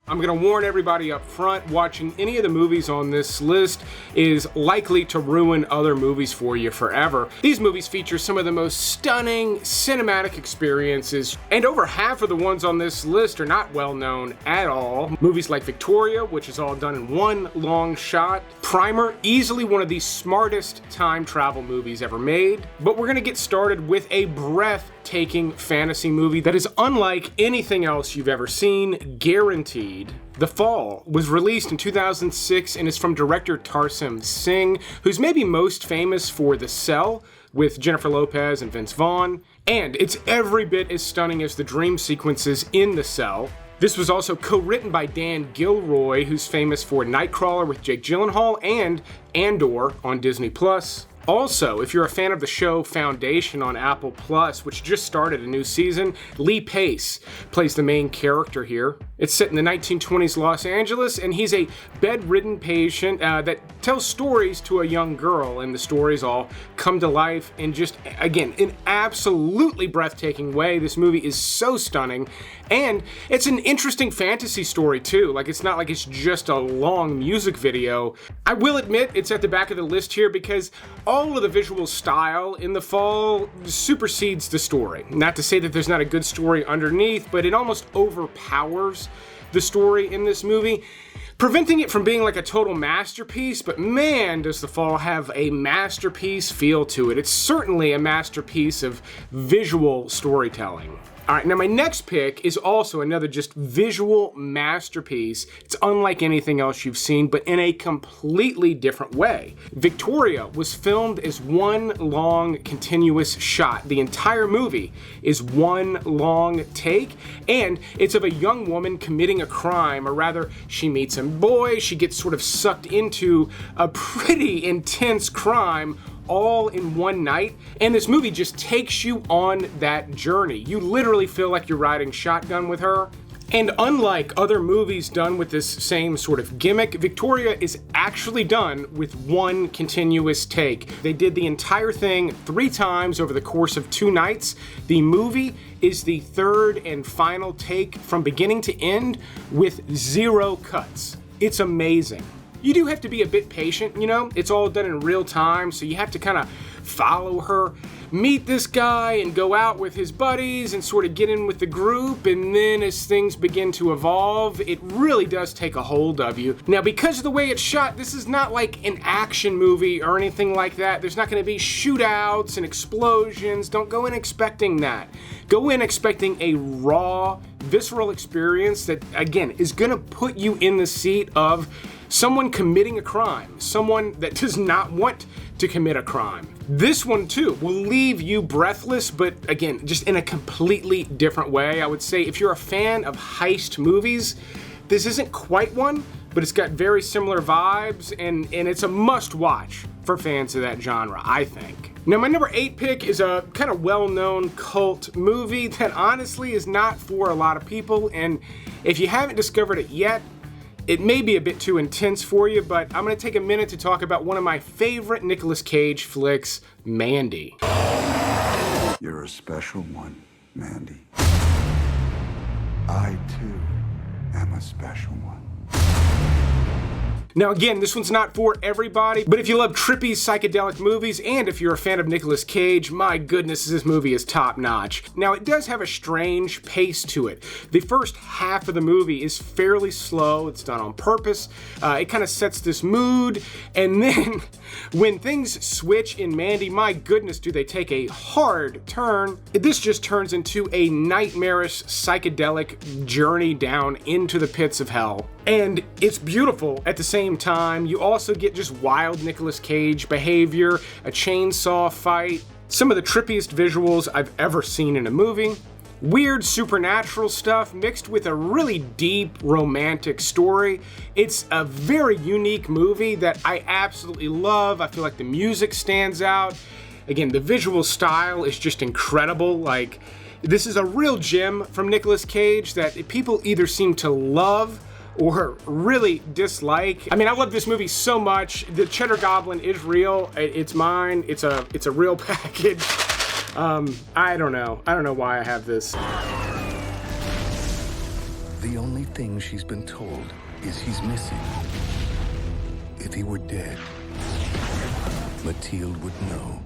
I'm gonna warn everybody up front, watching any of the movies on this list is likely to ruin other movies for you forever. These movies feature some of the most stunning cinematic experiences, and over half of the ones on this list are not well known at all. Movies like Victoria, which is all done in one long shot. Primer, easily one of the smartest time travel movies ever made. But we're gonna get started with a breathtaking fantasy movie that is unlike anything else you've ever seen, guaranteed. The Fall was released in 2006 and is from director Tarsem Singh, who's maybe most famous for The Cell with Jennifer Lopez and Vince Vaughn, and it's every bit as stunning as the dream sequences in The Cell. This was also co-written by Dan Gilroy, who's famous for Nightcrawler with Jake Gyllenhaal and Andor on Disney+. Also, if you're a fan of the show Foundation on Apple Plus, which just started a new season, Lee Pace plays the main character here. It's set in the 1920s Los Angeles, and he's a bedridden patient that tells stories to a young girl, and the stories all come to life in just, again, an absolutely breathtaking way. This movie is so stunning, and it's an interesting fantasy story too. Like, it's not like it's just a long music video. I will admit it's at the back of the list here because all of the visual style in The Fall supersedes the story. Not to say that there's not a good story underneath, but it almost overpowers the story in this movie, preventing it from being like a total masterpiece. But man, does The Fall have a masterpiece feel to it. It's certainly a masterpiece of visual storytelling. All right, now my next pick is also another just visual masterpiece. It's unlike anything else you've seen, but in a completely different way. Victoria was filmed as one long continuous shot. The entire movie is one long take, and it's of a young woman committing a crime, or rather, she meets a boy, she gets sort of sucked into a pretty intense crime all in one night, and this movie just takes you on that journey. You literally feel like you're riding shotgun with her. And unlike other movies done with this same sort of gimmick, Victoria is actually done with one continuous take. They did the entire thing 3 times over the course of 2 nights. The movie is the third and final take from beginning to end with 0 cuts. It's amazing. You do have to be a bit patient, you know? It's all done in real time, so you have to kind of follow her, meet this guy, and go out with his buddies and sort of get in with the group, and then as things begin to evolve, it really does take a hold of you. Now, because of the way it's shot, this is not like an action movie or anything like that. There's not going to be shootouts and explosions. Don't go in expecting that. Go in expecting a raw, visceral experience that, again, is going to put you in the seat of someone committing a crime, someone that does not want to commit a crime. This one too will leave you breathless, but again, just in a completely different way. I would say if you're a fan of heist movies, this isn't quite one, but it's got very similar vibes, and it's a must watch for fans of that genre, I think. Now, my number 8 pick is a kind of well-known cult movie that honestly is not for a lot of people, and if you haven't discovered it yet, it may be a bit too intense for you, but I'm going to take a minute to talk about one of my favorite Nicolas Cage flicks, Mandy. You're a special one, Mandy. I, too, am a special one. Now again, this one's not for everybody, but if you love trippy psychedelic movies, and if you're a fan of Nicolas Cage, my goodness, this movie is top notch. Now it does have a strange pace to it. The first half of the movie is fairly slow, it's done on purpose, it kind of sets this mood, and then when things switch in Mandy, my goodness, do they take a hard turn. This just turns into a nightmarish psychedelic journey down into the pits of hell. And it's beautiful at the same time. You also get just wild Nicolas Cage behavior, a chainsaw fight, some of the trippiest visuals I've ever seen in a movie, weird supernatural stuff mixed with a really deep romantic story. It's a very unique movie that I absolutely love. I feel like the music stands out. Again, the visual style is just incredible. Like, this is a real gem from Nicolas Cage that people either seem to love or really dislike. I mean, I love this movie so much. The Cheddar Goblin is real. It's mine. It's a real package. I don't know why I have this. The The only thing she's been told is he's missing. If he were dead, Mathilde would know.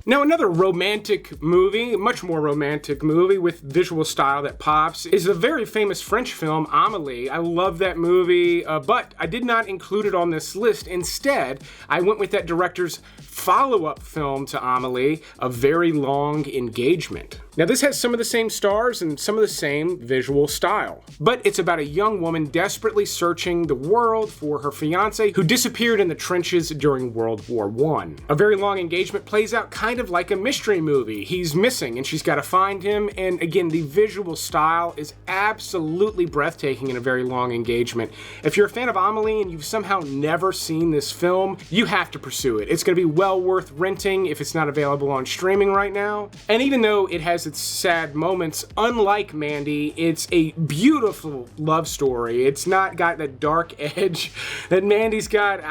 Now, another romantic movie, much more romantic movie with visual style that pops, is a very famous French film, Amélie. I love that movie, but I did not include it on this list. Instead, I went with that director's follow-up film to Amélie, A Very Long Engagement. Now, this has some of the same stars and some of the same visual style, but it's about a young woman desperately searching the world for her fiancé who disappeared in the trenches during World War I. A Very Long Engagement plays out kind of like a mystery movie. He's missing and she's got to find him, and again, the visual style is absolutely breathtaking in A Very Long Engagement. If you're a fan of Amélie and you've somehow never seen this film, you have to pursue it. It's going to be well worth renting if it's not available on streaming right now. And even though it has its sad moments, unlike Mandy, it's a beautiful love story. It's not got that dark edge that Mandy's got.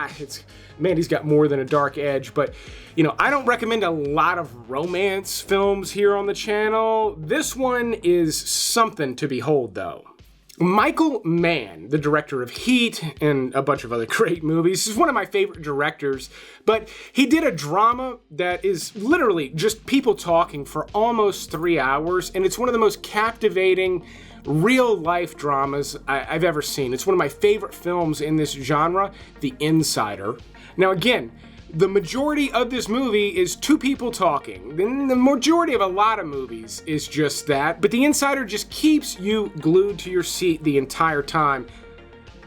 Mandy's got more than a dark edge, but you know, I don't recommend a lot of romance films here on the channel. This one is something to behold, though. Michael Mann, the director of Heat and a bunch of other great movies, is one of my favorite directors, but he did a drama that is literally just people talking for almost 3 hours, and it's one of the most captivating real-life dramas I've ever seen. It's one of my favorite films in this genre, The Insider. Now again, the majority of this movie is two people talking. And the majority of a lot of movies is just that, but The Insider just keeps you glued to your seat the entire time.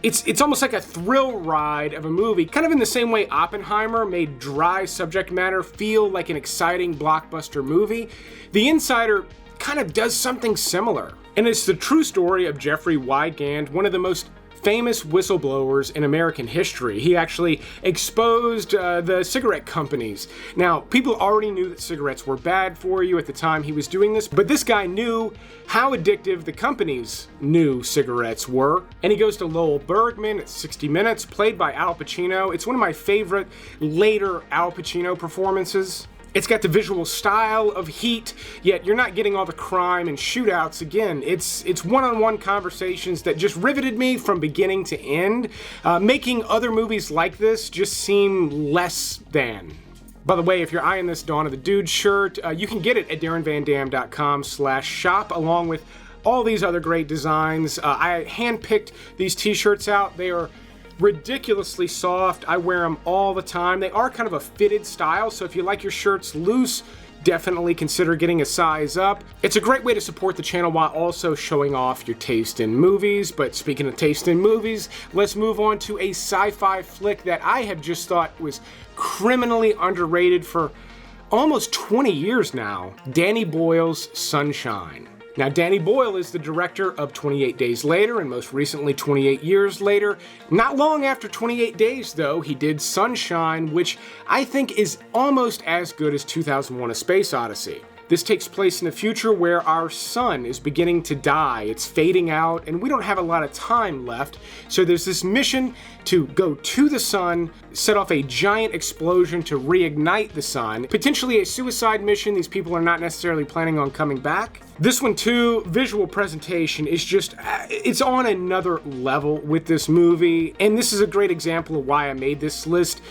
It's almost like a thrill ride of a movie, kind of in the same way Oppenheimer made dry subject matter feel like an exciting blockbuster movie. The Insider kind of does something similar. And it's the true story of Jeffrey Wigand, one of the most famous whistleblowers in American history. He actually exposed the cigarette companies. Now, people already knew that cigarettes were bad for you at the time he was doing this, but this guy knew how addictive the companies knew cigarettes were. And he goes to Lowell Bergman at 60 Minutes, played by Al Pacino. It's one of my favorite later Al Pacino performances. It's got the visual style of Heat, yet you're not getting all the crime and shootouts. Again, it's one-on-one conversations that just riveted me from beginning to end, making other movies like this just seem less than. By the way, if you're eyeing this Dawn of the Dude shirt, you can get it at darrenvandam.com/shop, along with all these other great designs. I handpicked these t-shirts out. They are ridiculously soft. I wear them all the time. They are kind of a fitted style, so if you like your shirts loose, definitely consider getting a size up. It's a great way to support the channel while also showing off your taste in movies. But speaking of taste in movies, let's move on to a sci-fi flick that I have just thought was criminally underrated for almost 20 years now. Danny Boyle's Sunshine. Now, Danny Boyle is the director of 28 Days Later and most recently 28 Years Later. Not long after 28 Days, though, he did Sunshine, which I think is almost as good as 2001: A Space Odyssey. This takes place in the future where our sun is beginning to die. It's fading out, and we don't have a lot of time left. So there's this mission to go to the sun, set off a giant explosion to reignite the sun. Potentially a suicide mission. These people are not necessarily planning on coming back. This one too, visual presentation is just, it's on another level with this movie. And this is a great example of why I made this list.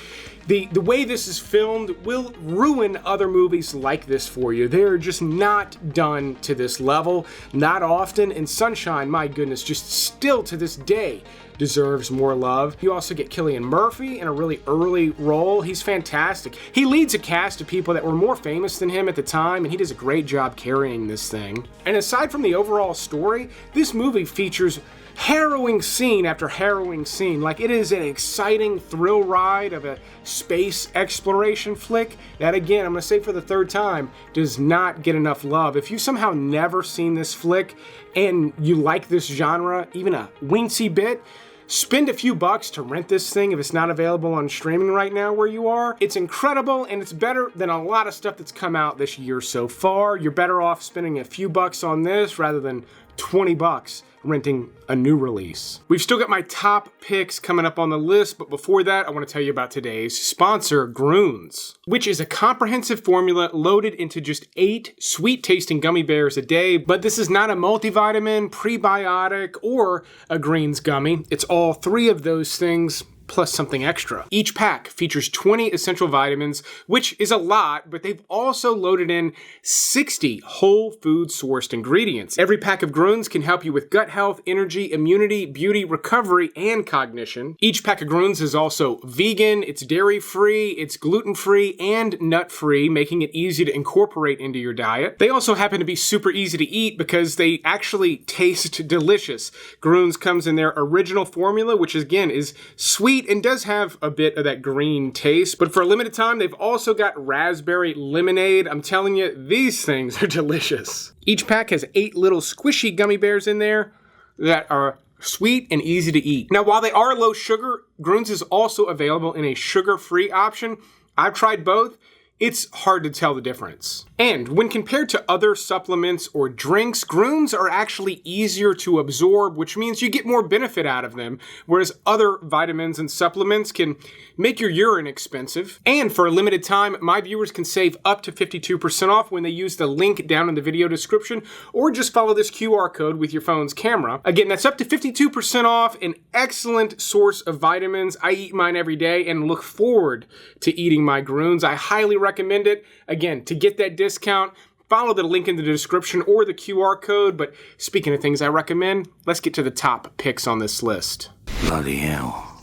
The way this is filmed will ruin other movies like this for you. They're just not done to this level, not often, and Sunshine, my goodness, just still to this day deserves more love. You also get Cillian Murphy in a really early role. He's fantastic. He leads a cast of people that were more famous than him at the time, and he does a great job carrying this thing. And aside from the overall story, this movie features harrowing scene after harrowing scene. Like, it is an exciting thrill ride of a space exploration flick that, again, I'm gonna say for the third time, does not get enough love. If you somehow never seen this flick and you like this genre even a weensy bit, spend a few bucks to rent this thing if it's not available on streaming right now where you are. It's incredible, and it's better than a lot of stuff that's come out this year so far. You're better off spending a few bucks on this rather than 20 bucks renting a new release. We've still got my top picks coming up on the list, but before that, I want to tell you about today's sponsor, Groons, which is a comprehensive formula loaded into just 8 sweet-tasting gummy bears a day, but this is not a multivitamin, prebiotic, or a greens gummy. It's all 3 of those things, plus something extra. Each pack features 20 essential vitamins, which is a lot, but they've also loaded in 60 whole food sourced ingredients. Every pack of Groons can help you with gut health, energy, immunity, beauty, recovery, and cognition. Each pack of Groons is also vegan, it's dairy-free, it's gluten-free, and nut-free, making it easy to incorporate into your diet. They also happen to be super easy to eat because they actually taste delicious. Groons comes in their original formula, which again is sweet and does have a bit of that green taste, but for a limited time, they've also got raspberry lemonade. I'm telling you, these things are delicious. Each pack has 8 little squishy gummy bears in there that are sweet and easy to eat. Now, while they are low sugar, Groons is also available in a sugar-free option. I've tried both. It's hard to tell the difference. And when compared to other supplements or drinks, Groons are actually easier to absorb, which means you get more benefit out of them, whereas other vitamins and supplements can make your urine expensive. And for a limited time, my viewers can save up to 52% off when they use the link down in the video description, or just follow this QR code with your phone's camera. Again, that's up to 52% off, an excellent source of vitamins. I eat mine every day and look forward to eating my Groons. I highly recommend it. Again, to get that discount, follow the link in the description or the QR code. But speaking of things I recommend, let's get to the top picks on this list. Bloody hell.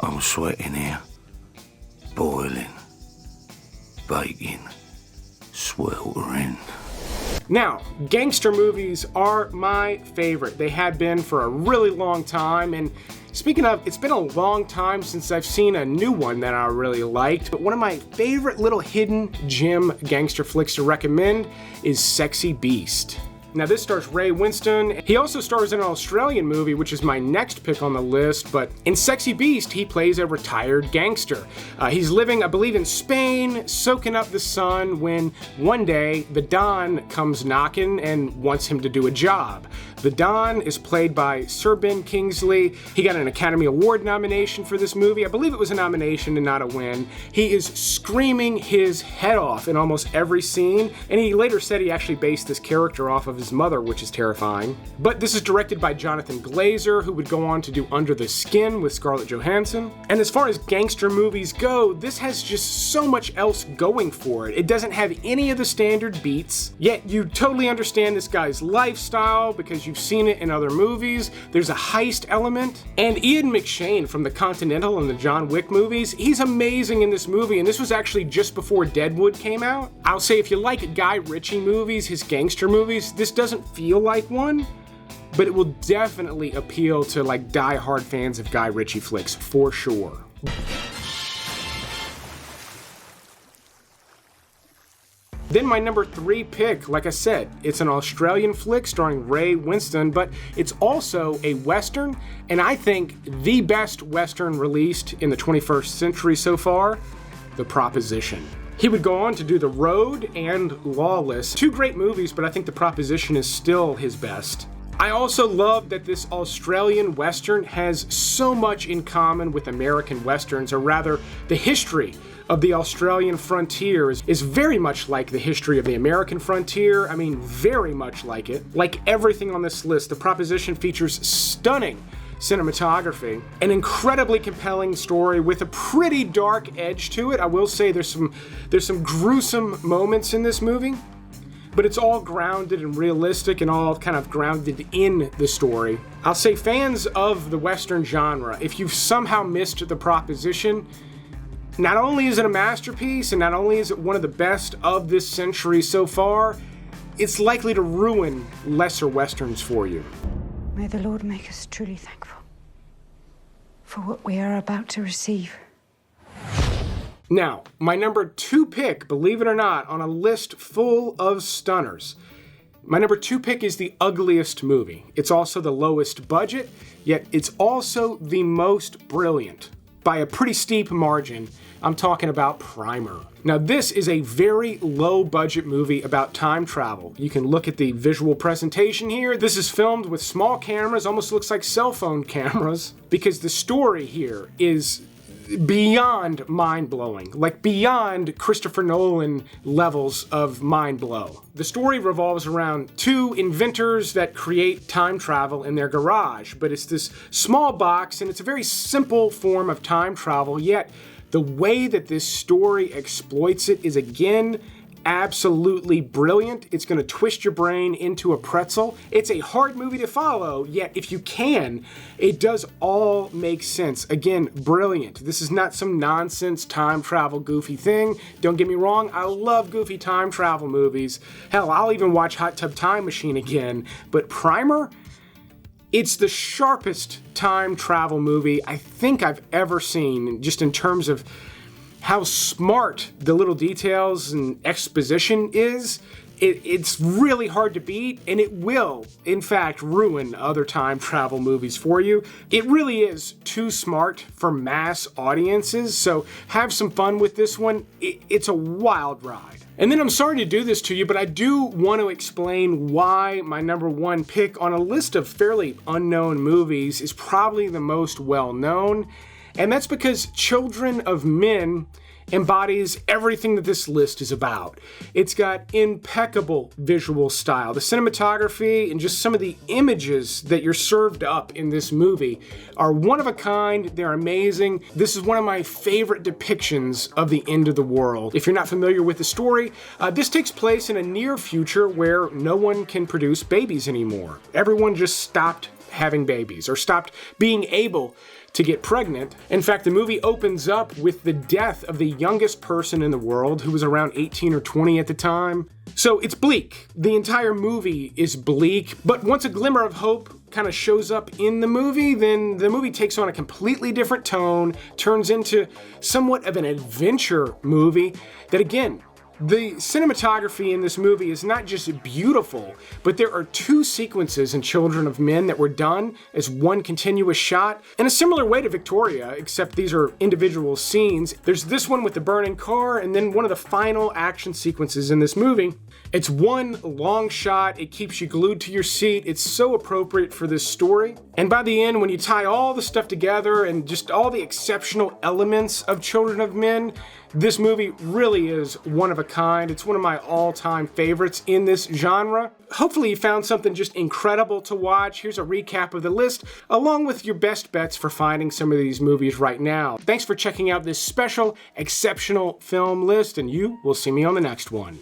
I'm sweating here. Boiling. Baking. Sweltering. Now, gangster movies are my favorite. They have been for a really long time, and speaking of, it's been a long time since I've seen a new one that I really liked, but one of my favorite little hidden gem gangster flicks to recommend is Sexy Beast. Now, this stars Ray Winston. He also stars in an Australian movie, which is my next pick on the list, but in Sexy Beast, he plays a retired gangster. He's living, I believe, in Spain, soaking up the sun, when one day the Don comes knocking and wants him to do a job. The Don is played by Sir Ben Kingsley. He got an Academy Award nomination for this movie. I believe it was a nomination and not a win. He is screaming his head off in almost every scene, and he later said he actually based this character off of his mother, which is terrifying. But this is directed by Jonathan Glazer, who would go on to do Under the Skin with Scarlett Johansson. And as far as gangster movies go, this has just so much else going for it. It doesn't have any of the standard beats, yet you totally understand this guy's lifestyle because you've seen it in other movies. There's a heist element. And Ian McShane from The Continental and the John Wick movies, he's amazing in this movie, and this was actually just before Deadwood came out. I'll say if you like Guy Ritchie movies, his gangster movies, this doesn't feel like one, but it will definitely appeal to like die-hard fans of Guy Ritchie flicks for sure. Then my number 3 pick, like I said, it's an Australian flick starring Ray Winston, but it's also a Western, and I think the best Western released in the 21st century so far, The Proposition. He would go on to do The Road and Lawless, 2 great movies, but I think The Proposition is still his best. I also love that this Australian Western has so much in common with American Westerns, or rather, the history of the Australian frontier is very much like the history of the American frontier. I mean, very much like it. Like everything on this list, The Proposition features stunning cinematography, an incredibly compelling story with a pretty dark edge to it. I will say there's some gruesome moments in this movie, but it's all grounded and realistic and all kind of grounded in the story. I'll say fans of the Western genre, if you've somehow missed The Proposition, not only is it a masterpiece and not only is it one of the best of this century so far, it's likely to ruin lesser Westerns for you. May the Lord make us truly thankful for what we are about to receive. Now, my number 2 pick, believe it or not, on a list full of stunners. My number 2 pick is the ugliest movie. It's also the lowest budget, yet it's also the most brilliant. By a pretty steep margin. I'm talking about Primer. Now, this is a very low-budget movie about time travel. You can look at the visual presentation here. This is filmed with small cameras, almost looks like cell phone cameras, because the story here is beyond mind-blowing, like beyond Christopher Nolan levels of mind-blow. The story revolves around two inventors that create time travel in their garage, but it's this small box and it's a very simple form of time travel, yet the way that this story exploits it is, again, absolutely brilliant. It's going to twist your brain into a pretzel. It's a hard movie to follow, yet if you can, it does all make sense. Again, brilliant. This is not some nonsense time travel goofy thing. Don't get me wrong, I love goofy time travel movies. Hell, I'll even watch Hot Tub Time Machine again, but Primer? It's the sharpest time travel movie I think I've ever seen, just in terms of how smart the little details and exposition is. It's really hard to beat, and it will, in fact, ruin other time travel movies for you. It really is too smart for mass audiences, so have some fun with this one. It's a wild ride. And then I'm sorry to do this to you, but I do want to explain why my number one pick on a list of fairly unknown movies is probably the most well-known. And that's because Children of Men embodies everything that this list is about. It's got impeccable visual style. The cinematography and just some of the images that you're served up in this movie are one of a kind. They're amazing. This is one of my favorite depictions of the end of the world. If you're not familiar with the story, this takes place in a near future where no one can produce babies anymore. Everyone just stopped having babies or stopped being able to get pregnant. In fact, the movie opens up with the death of the youngest person in the world, who was around 18 or 20 at the time. So it's bleak. The entire movie is bleak, but once a glimmer of hope kind of shows up in the movie, then the movie takes on a completely different tone, turns into somewhat of an adventure movie that, again, the cinematography in this movie is not just beautiful, but there are two sequences in Children of Men that were done as one continuous shot in a similar way to Victoria, except these are individual scenes. There's this one with the burning car, and then one of the final action sequences in this movie. It's one long shot. It keeps you glued to your seat. It's so appropriate for this story. And by the end, when you tie all the stuff together and just all the exceptional elements of Children of Men, this movie really is one of a kind. It's one of my all-time favorites in this genre. Hopefully you found something just incredible to watch. Here's a recap of the list, along with your best bets for finding some of these movies right now. Thanks for checking out this special, exceptional film list, and you will see me on the next one.